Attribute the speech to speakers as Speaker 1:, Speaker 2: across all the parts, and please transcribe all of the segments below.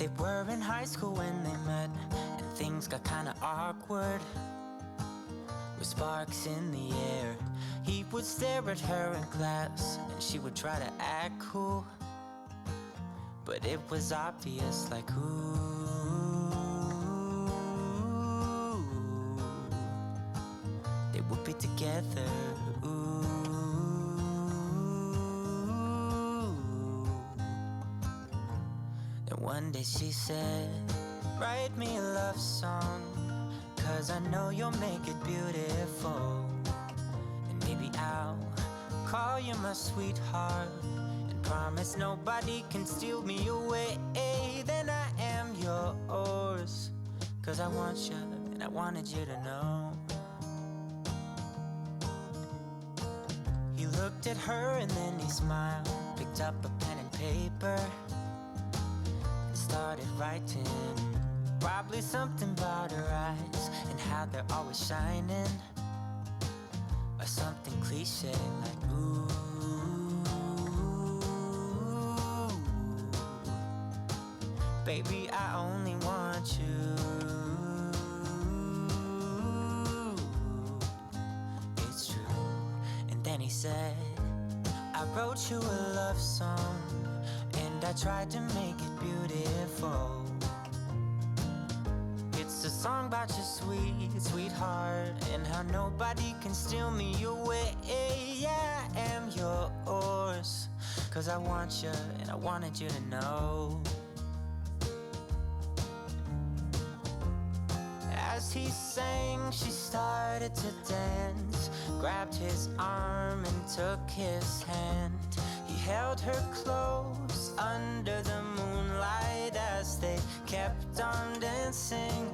Speaker 1: They were in high school when they met, and things got kinda awkward. With sparks in the air, he would stare at her in class, and she would try to act cool. But it was obvious, like, ooh, they would be together, ooh. Then one day she said, write me a love song, 'cause I know you'll make it beautiful. And maybe I'll call you my sweetheart, and promise nobody can steal me away. Then I am yours, 'cause I want you and I wanted you to know. He looked at her and then he smiled, picked up a pen and paper, and started writing. Probably something about her eyes and how they're always shining, or something cliche like ooh. Baby, I only want you. It's true. And then he said, I wrote you a love song, and I tried to make it beautiful. It's a song about your sweet, sweetheart, and how nobody can steal me away. Yeah, I am yours, 'cause I want you and I wanted you to know. As he sang, she started to dance, grabbed his arm and took his hand. He held her close under the moonlight as they kept on dancing.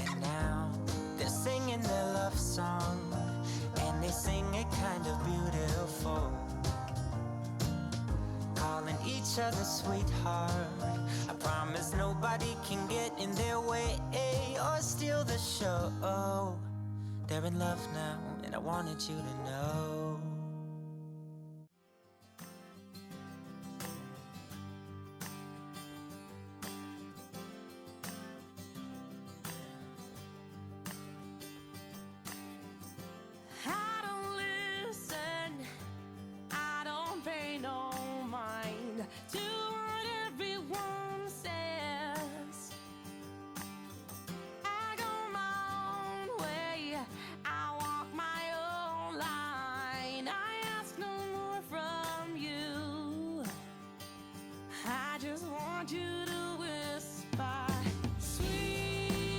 Speaker 1: And now they're singing their love song, and they sing it kind of beautiful, calling each other sweetheart. I promise nobody can get in their way or steal the show. They're in love now, and I wanted you to know.
Speaker 2: I don't listen, I don't pay no mind to what everyone says. I go my own way, I walk my own line. I ask no more from you, I just want you to whisper sweet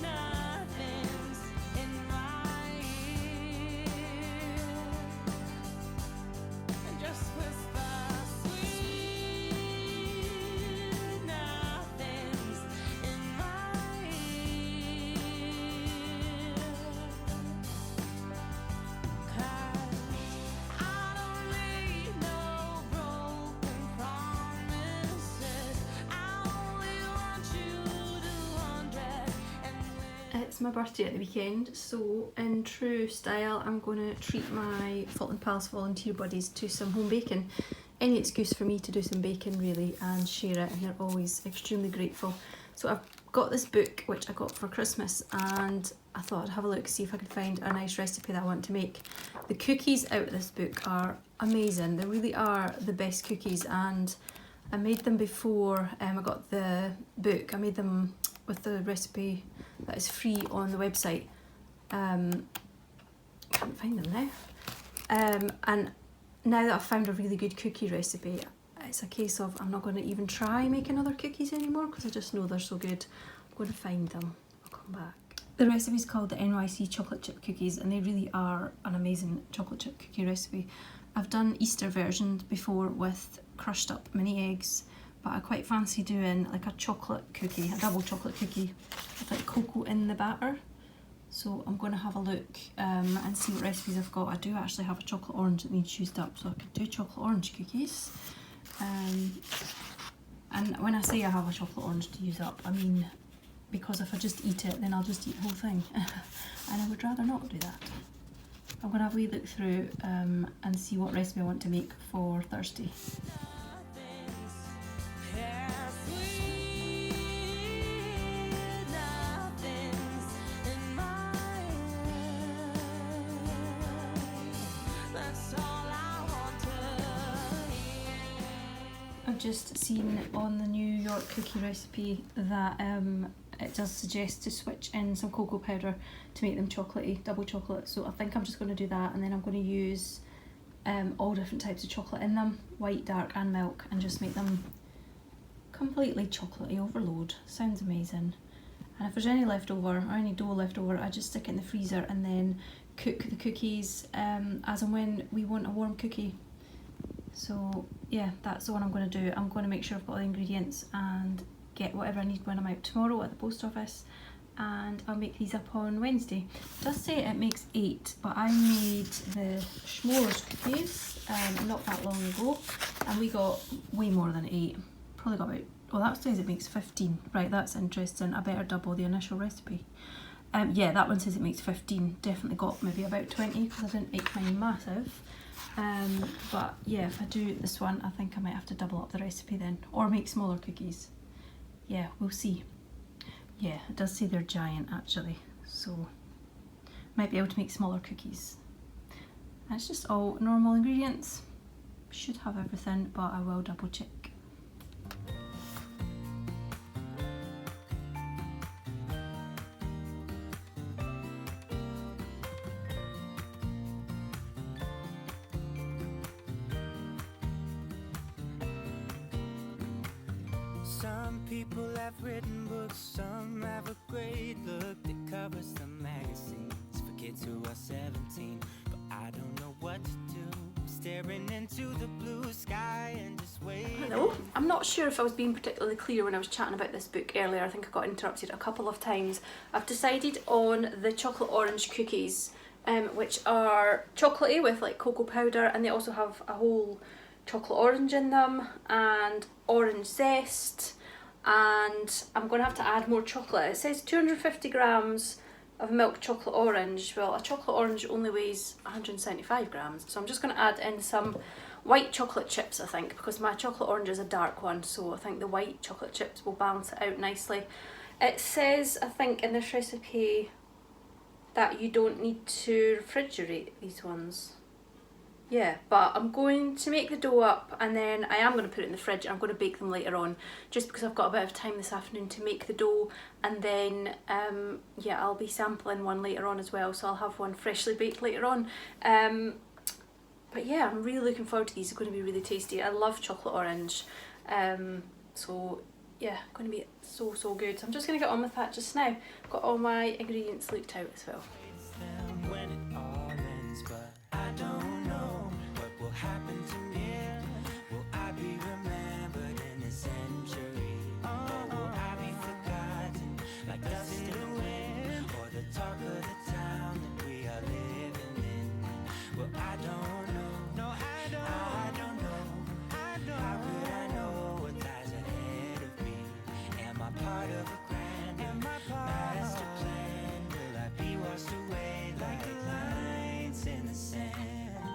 Speaker 2: nothings in my ear, and just whisper sweet nothings in my ear. 'Cause I don't need no broken promises, I only want you to undress and
Speaker 3: It's my birthday at the weekend, so in true style I'm going to treat my Fulton Pals volunteer buddies to some home baking. Any excuse for me to do some baking really and share it, and they're always extremely grateful. So I've got this book which I got for Christmas, and I thought I'd have a look, see if I could find a nice recipe that I want to make. The cookies out of this book are amazing, they really are the best cookies, and I made them before I got the book. I made them with the recipe that is free on the website. Can't find them now. And now that I've found a really good cookie recipe, it's a case of I'm not going to even try making other cookies anymore, because I just know they're so good. I'm going to find them. I'll come back. The recipe is called the NYC chocolate chip cookies, and they really are an amazing chocolate chip cookie recipe. I've done Easter versions before with crushed up mini eggs, but I quite fancy doing like a chocolate cookie, a double chocolate cookie with like cocoa in the batter. So I'm going to have a look and see what recipes I've got. I do actually have a chocolate orange that needs used up, so I could do chocolate orange cookies. And when I say I have a chocolate orange to use up, I mean because if I just eat it, then I'll just eat the whole thing. And I would rather not do that. I'm going to have a wee look through and see what recipe I want to make for Thursday. I've just seen on the New York cookie recipe that it does suggest to switch in some cocoa powder to make them chocolatey, double chocolate. So I think I'm just going to do that, and then I'm going to use all different types of chocolate in them, white, dark and milk, and just make them completely chocolatey overload. Sounds amazing. And if there's any leftover or any dough left over, I just stick it in the freezer and then cook the cookies as and when we want a warm cookie. So yeah, that's the one I'm going to do. I'm going to make sure I've got all the ingredients and get whatever I need when I'm out tomorrow at the post office, and I'll make these up on Wednesday. It does say it makes 8, but I made the s'mores cookies not that long ago, and we got way more than 8. Probably got about, oh, that says it makes 15. Right, that's interesting. I better double the initial recipe. Yeah, that one says it makes 15. Definitely got maybe about 20 because I didn't make mine massive. But yeah, if I do this one, I think I might have to double up the recipe then, or make smaller cookies. Yeah, we'll see. Yeah, it does say they're giant actually, so might be able to make smaller cookies. And it's just all normal ingredients. Should have everything, but I will double check.
Speaker 1: Some people have written books, some have a great look that covers some magazines for kids who are 17. But I don't know what to do, staring into the blue sky and just waiting.
Speaker 3: Hello. I'm not sure if I was being particularly clear when I was chatting about this book earlier. I think I got interrupted a couple of times. I've decided on the chocolate orange cookies, which are chocolatey with like cocoa powder, and they also have a whole chocolate orange in them and orange zest, and I'm going to have to add more chocolate. It says 250 grams of milk chocolate orange. Well, a chocolate orange only weighs 175 grams, so I'm just going to add in some white chocolate chips, I think, because my chocolate orange is a dark one, so I think the white chocolate chips will balance it out nicely. It says, I think, in this recipe that you don't need to refrigerate these ones. Yeah, but I'm going to make the dough up, and then I am going to put it in the fridge, and I'm going to bake them later on, just because I've got a bit of time this afternoon to make the dough, and then yeah, I'll be sampling one later on as well, so I'll have one freshly baked later on. But yeah, I'm really looking forward to these. They're going to be really tasty. I love chocolate orange, so yeah, going to be so good. So I'm just going to get on with that just now. I've got all my ingredients looked out as well.
Speaker 1: When it all ends, but I don't know what will happen to me. Will I be remembered in a century? Or will I be forgotten like dust in the wind? Or the talk of the town that we are living in? Well, I don't know. No, I don't know. How could I know what lies ahead of me? Am I part of a grand master plan? Will I be washed away like lines in the sand?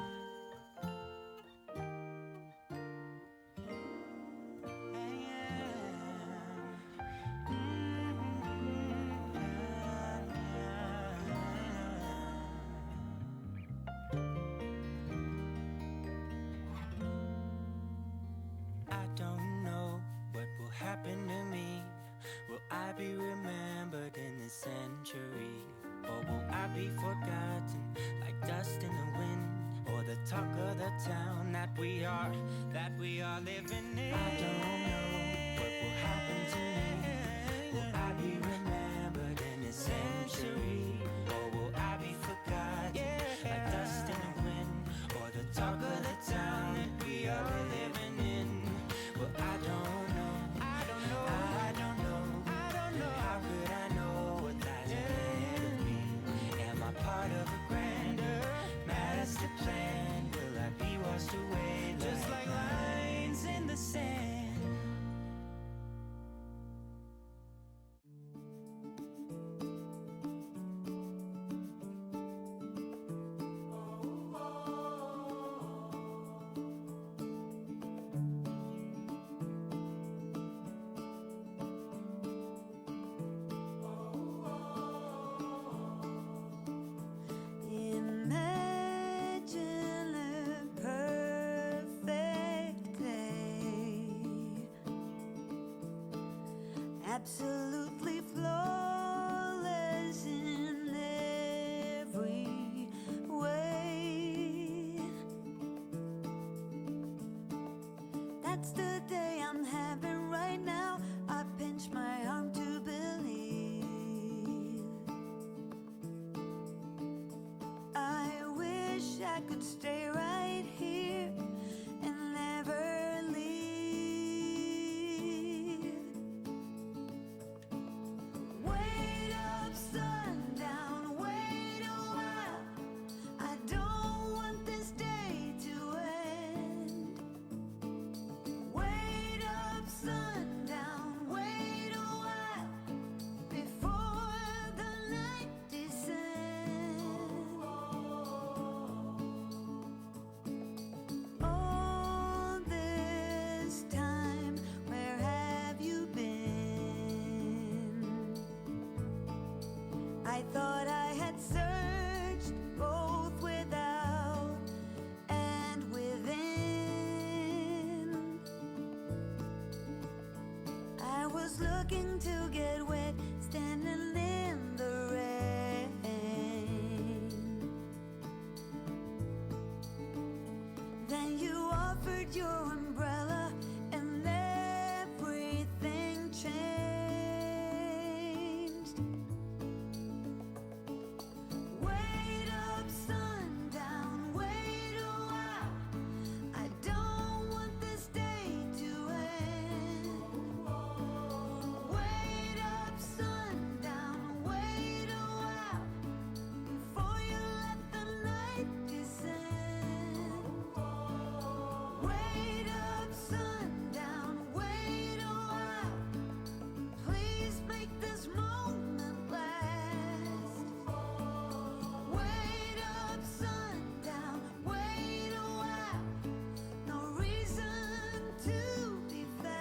Speaker 1: absolutely flawless in every way. That's the day I'm having right now. I pinch my arm to believe. I wish I could stay right here and never leave. Wait up, sundown, wait a while. I don't want this day to end. Wait up, sundown, wait a while before the night descends. All this time, where have you been? I thought I had searched both without and within. I was looking to get wet, standing in the rain. Then you offered your umbrella and everything changed. Wait up, sundown, wait a while. I don't want this day to end. Wait up, sundown, wait a while before you let the night descend. Wait up, sundown, wait a while. Please make this moment last. Wait up, sundown, wait a while. No reason to be fast.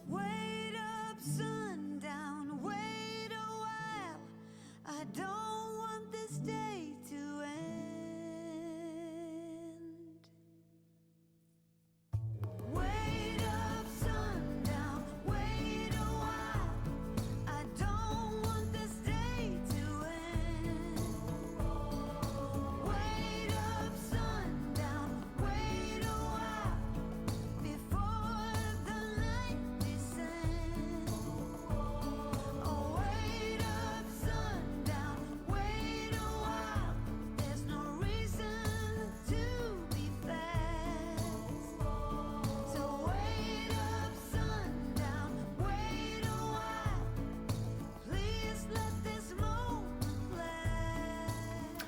Speaker 1: Wait up, sundown, wait a while. I don't want this day to end. Wait up, sundown, wait a while. I don't want this day to end. Wait up, sundown, wait a while before the night descends. Oh, wait up, sundown, wait a while. There's no reason to be fast. So wait up, sundown, wait a while. Please let this moment last.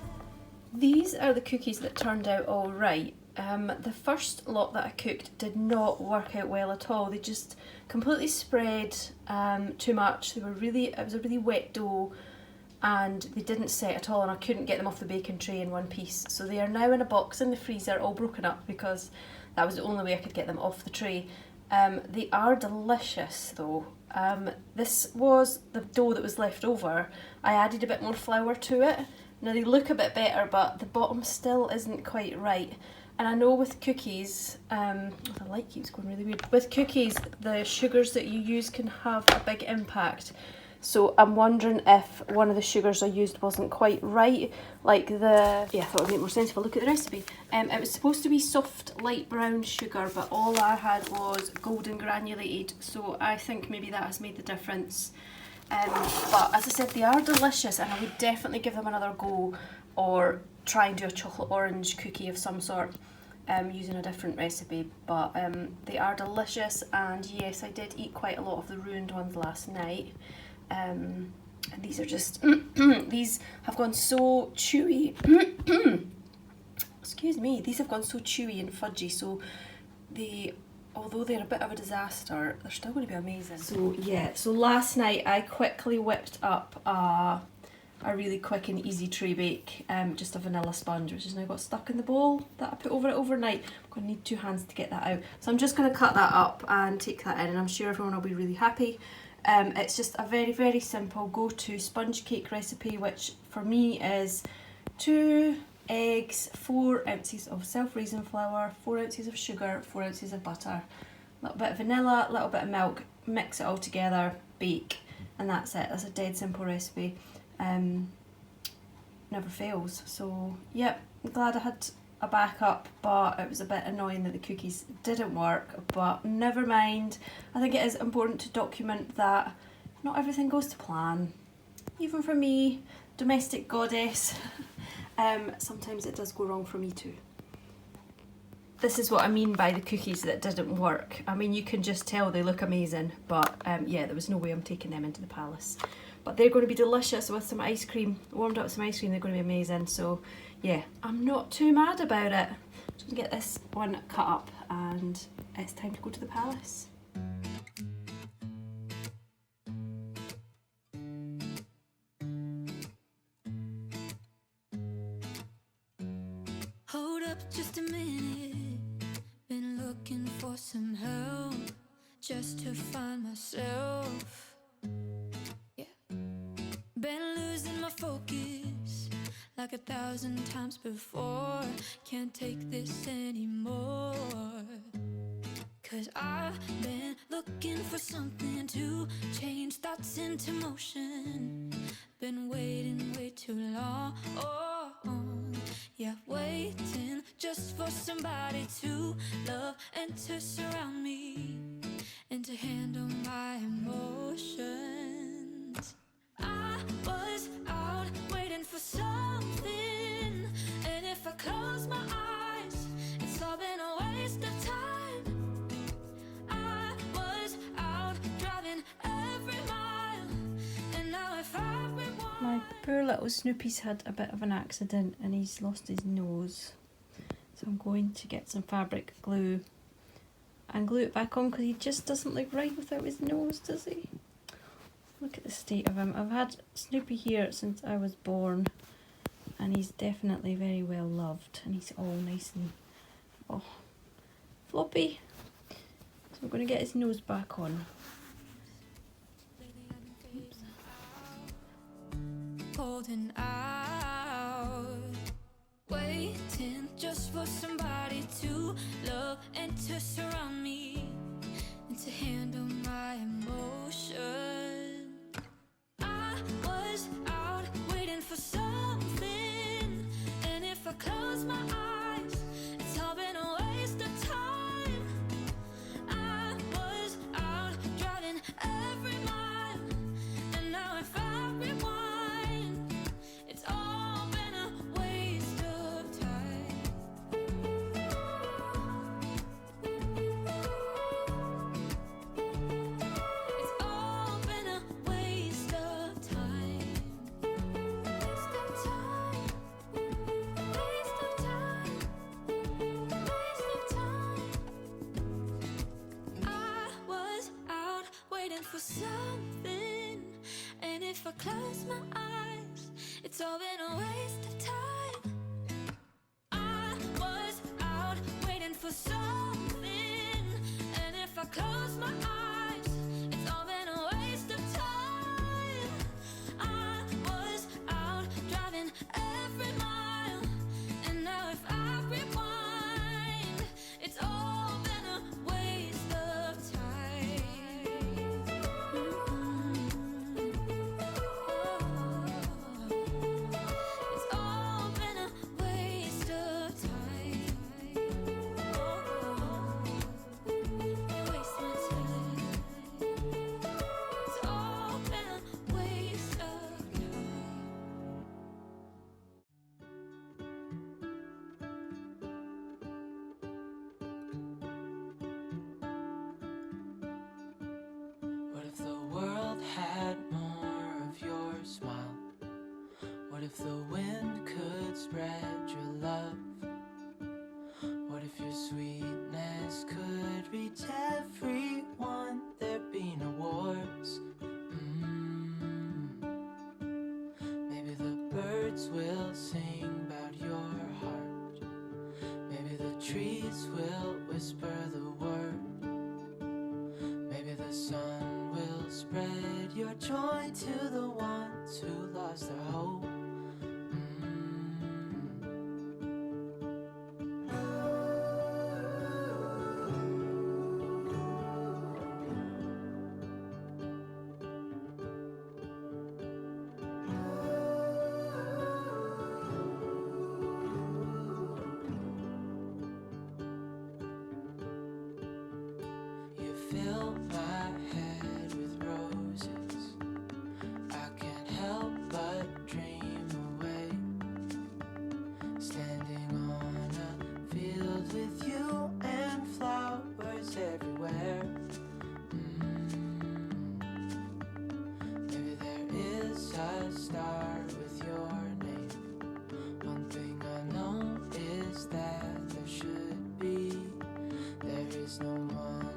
Speaker 3: These are the cookies that turned out all right. The first lot that I cooked did not work out well at all. They just completely spread too much. It was a really wet dough and they didn't set at all, and I couldn't get them off the baking tray in one piece. So they are now in a box in the freezer, all broken up, because that was the only way I could get them off the tray. They are delicious though. This was the dough that was left over. I added a bit more flour to it. Now they look a bit better, but the bottom still isn't quite right. And I know with cookies, the light keeps going really weird. With cookies, the sugars that you use can have a big impact. So I'm wondering if one of the sugars I used wasn't quite right. I thought it would make more sense if I look at the recipe. It was supposed to be soft light brown sugar, but all I had was golden granulated. So I think maybe that has made the difference. But as I said, they are delicious, and I would definitely give them another go, or try and do a chocolate orange cookie of some sort using a different recipe. But they are delicious, and yes, I did eat quite a lot of the ruined ones last night. And these are just these have gone so chewy. Excuse me, these have gone so chewy and fudgy, so although they're a bit of a disaster, they're still going to be amazing. So yeah, so last night I quickly whipped up a a really quick and easy tray bake, just a vanilla sponge, which has now got stuck in the bowl that I put over it overnight. I'm going to need 2 hands to get that out. So I'm just going to cut that up and take that in, and I'm sure everyone will be really happy. It's just a very, very simple go-to sponge cake recipe, which for me is 2 eggs, 4 ounces of self-raising flour, 4 ounces of sugar, 4 ounces of butter, a little bit of vanilla, a little bit of milk, mix it all together, bake, and that's it. That's a dead simple recipe. Never fails. So yep, I'm glad I had a backup, but it was a bit annoying that the cookies didn't work, but never mind. I think it is important to document that not everything goes to plan. Even for me, domestic goddess, sometimes it does go wrong for me too. This is what I mean by the cookies that didn't work. I mean, you can just tell they look amazing, but yeah, there was no way I'm taking them into the palace. But they're going to be delicious with some ice cream, warmed up some ice cream, they're going to be amazing. So yeah, I'm not too mad about it. Just going to get this one cut up and it's time to go to the palace.
Speaker 2: Hold up just a minute. Been looking for some help just to find myself. Yeah. Been losing my focus like 1,000 times before. Can't take this anymore. 'Cause I've been looking for something to change thoughts into motion. Been waiting way too long. Yeah, waiting just for somebody to love and to surround me and to handle my emotions. I was out waiting for something, and if I close my eyes, it's all been a waste of time. I was out driving every mile, and now if I rewind.
Speaker 3: My poor little Snoopy's had a bit of an accident and he's lost his nose. So I'm going to get some fabric glue and glue it back on because he just doesn't look right without his nose, does he? Look at the state of him. I've had Snoopy here since I was born and he's definitely very well loved and he's all nice and floppy. So we're going to get his nose back on.
Speaker 2: Holding out, waiting just for somebody to love and to surround me and to handle my emotion. I was out waiting for something, and if I close my eyes, it's all been a waste of time. I was out driving every mile, and now if I rewind, it's all been a waste of time. It's all been a waste of time. Waste of time. Waste of time. Waste of time. I was out waiting for something, and if I close my eyes, it's all been a waste of time. I was out waiting for something, and if I close my eyes, it's all been a waste of time. I was out driving every mile, and now if I rewind, it's all been a waste of time. It's all been a waste of time. Waste my time. It's all been a waste of time.
Speaker 1: What if the world had more of your smile? What if the wind could spread your love? What if your sweetness could reach everyone? There'd be no wars. Maybe trees will whisper the word. Maybe the sun will spread your joy to the ones who lost their hope. Fill my head with roses. I can't help but dream away. Standing on a field with you and flowers everywhere. Maybe there is a star with your name. One thing I know is that there should be. There is no one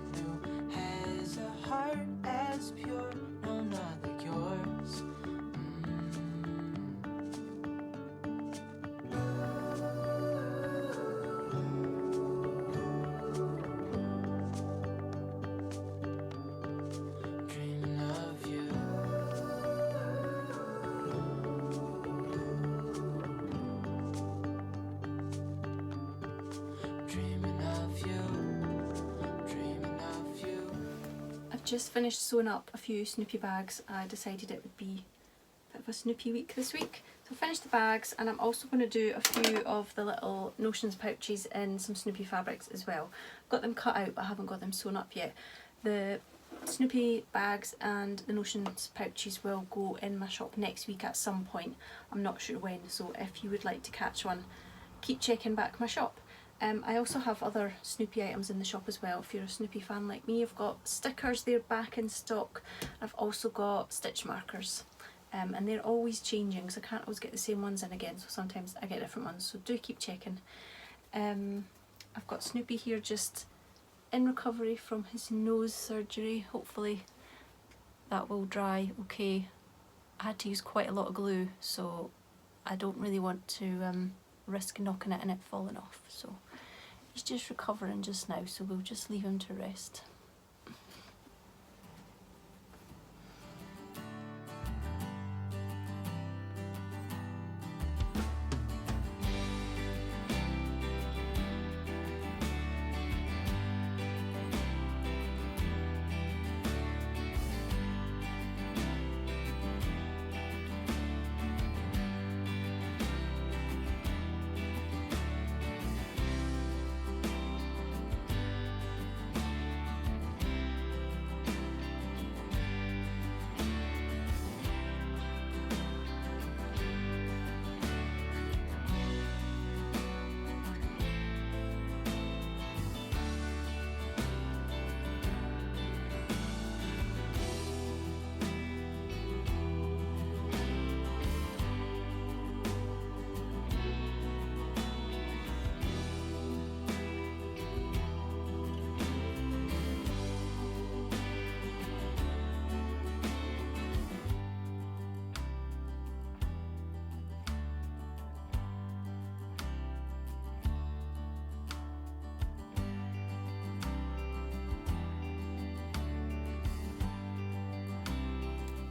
Speaker 1: a heart as pure, no, not like yours. Dreaming of you. Dreaming of you.
Speaker 3: Just finished sewing up a few Snoopy bags. I decided it would be a bit of a Snoopy week this week. So I finished the bags, and I'm also going to do a few of the little Notions pouches in some Snoopy fabrics as well. I've got them cut out but I haven't got them sewn up yet. The Snoopy bags and the Notions pouches will go in my shop next week at some point. I'm not sure when, so if you would like to catch one, keep checking back my shop. I also have other Snoopy items in the shop as well. If you're a Snoopy fan like me, I've got stickers, they're back in stock. I've also got stitch markers, and they're always changing, so I can't always get the same ones in again, so sometimes I get different ones, so do keep checking. I've got Snoopy here just in recovery from his nose surgery. Hopefully that will dry okay. I had to use quite a lot of glue, so I don't really want to risk knocking it and it falling off, so he's just recovering just now, so we'll just leave him to rest.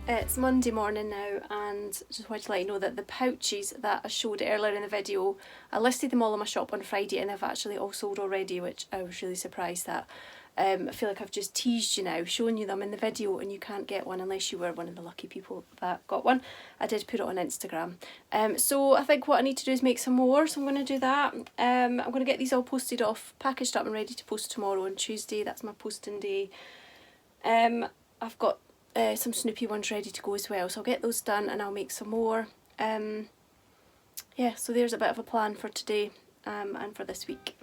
Speaker 3: It's Monday morning now, and just wanted to let you know that the pouches that I showed earlier in the video, I listed them all in my shop on Friday and they've actually all sold already, which I was really surprised at. I feel like I've just teased you now, showing you them in the video, and you can't get one unless you were one of the lucky people that got one. I did put it on Instagram. So I think what I need to do is make some more, so I'm going to do that. I'm going to get these all posted off, packaged up and ready to post tomorrow on Tuesday. That's my posting day. I've got some Snoopy ones ready to go as well, so I'll get those done and I'll make some more. Yeah, so there's a bit of a plan for today and for this week.